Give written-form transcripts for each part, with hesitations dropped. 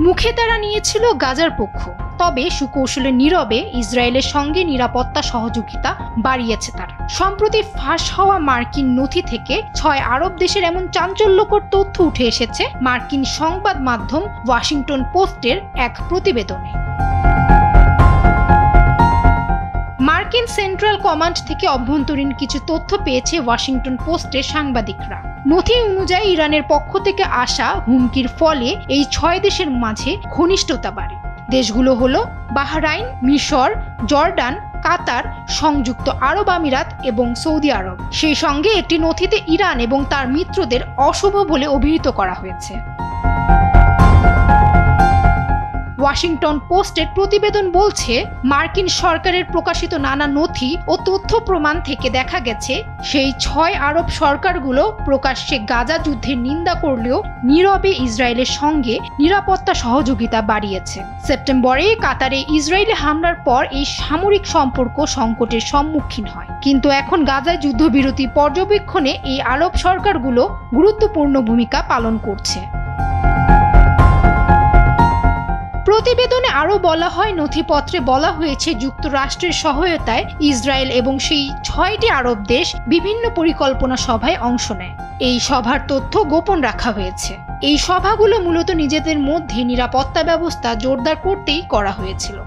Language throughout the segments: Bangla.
মুখে তারা নিয়েছিল গাজার পক্ষ, তবে সুকৌশলে নীরবে ইসরায়েলের সঙ্গে নিরাপত্তা সহযোগিতা বাড়িয়েছে তারা। সম্প্রতি ফাঁস হওয়া মার্কিন নথি থেকে 6 আরব দেশের এমন চাঞ্চল্যকর তথ্য উঠে এসেছে মার্কিন সংবাদ মাধ্যম ওয়াশিংটন পোস্টের এক প্রতিবেদনে। মার্কিন সেন্ট্রাল কমান্ড থেকে অভ্যন্তরীণ কিছু তথ্য পেয়েছে ওয়াশিংটন পোস্টের সাংবাদিকরা। নথি অনুযায়ী ইরানের পক্ষ থেকে আসা হুমকির ফলে এই 6 দেশের মাঝে ঘনিষ্ঠতা বাড়ে। দেশগুলো হলো বাহরাইন, মিশর, জর্ডান, কাতার, সংযুক্ত আরব আমিরাত এবং সৌদি আরব। সেই সঙ্গে একটি নথিতে ইরান এবং তার মিত্রদের অশুভ বলে অভিহিত করা হয়েছে। ওয়াশিংটন পোস্টের প্রতিবেদন বলছে, মার্কিন সরকারের প্রকাশিত নানা নথি ও তথ্য প্রমাণ থেকে দেখা গেছে সেই 6 আরব সরকারগুলো প্রকাশ্যে গাজা যুদ্ধের নিন্দা করলেও নীরবে ইসরায়েলের সঙ্গে নিরাপত্তা সহযোগিতা বাড়িয়েছে। সেপ্টেম্বরে কাতারে ইসরায়েলি হামলার পর এই সামরিক সম্পর্ক সংকটের সম্মুখীন হয়, কিন্তু এখন গাজায় যুদ্ধবিরতি পর্যবেক্ষণে এই আরব সরকারগুলো গুরুত্বপূর্ণ ভূমিকা পালন করছে। প্রতিবেদনে আরও বলা হয়, নথিপত্রে বলা হয়েছে যুক্তরাষ্ট্রের সহায়তায় ইসরায়েল এবং সেই 6টি আরব দেশ বিভিন্ন পরিকল্পনা সভায় অংশ নেয়। এই সভার তথ্য গোপন রাখা হয়েছে। এই সভাগুলো মূলত নিজেদের মধ্যে নিরাপত্তা ব্যবস্থা জোরদার করতেই করা হয়েছিল।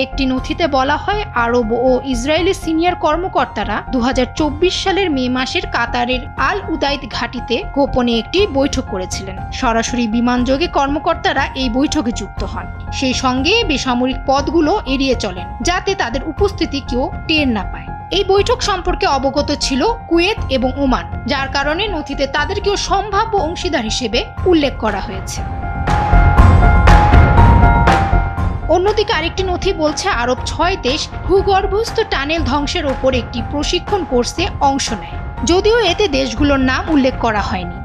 একটি নথিতে বলা হয়, আরব ও ইসরায়েলি সিনিয়র কর্মকর্তারা 2024 সালের মে মাসের কাতারের আল উদাইদ ঘাঁটিতে গোপনে একটি বৈঠক করেছিলেন। সরাসরি বিমানযোগে কর্মকর্তারা এই বৈঠকে যুক্ত হন। সেই সঙ্গে বেসামরিক পদগুলো এড়িয়ে চলেন, যাতে তাদের উপস্থিতি কেউ টের না পায়। এই বৈঠক সম্পর্কে অবগত ছিল কুয়েত এবং ওমান, যার কারণে নথিতে তাদেরকেও সম্ভাব্য অংশীদার হিসেবে উল্লেখ করা হয়েছে। অন্যদিকে আরেকটি নথি বলছে, আরব 6 দেশ ভূগর্ভস্থ টানেল ধ্বংসের ওপর একটি প্রশিক্ষণ কোর্সে অংশ নেয়, যদিও এতে দেশগুলোর নাম উল্লেখ করা হয়নি।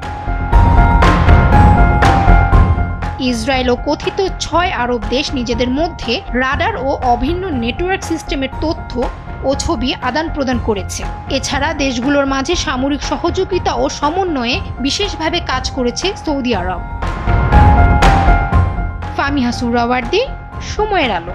ইসরায়েল ও কথিত 6 আরব দেশ নিজেদের মধ্যে রাডার ও অভিন্ন নেটওয়ার্ক সিস্টেমের তথ্য ও ছবি আদান প্রদান করেছে। এছাড়া দেশগুলোর মাঝে সামরিক সহযোগিতা ও সমন্বয়ে বিশেষভাবে কাজ করেছে সৌদি আরব। ফামিহা সুহরাওয়ার্দী, সময়ের আলো।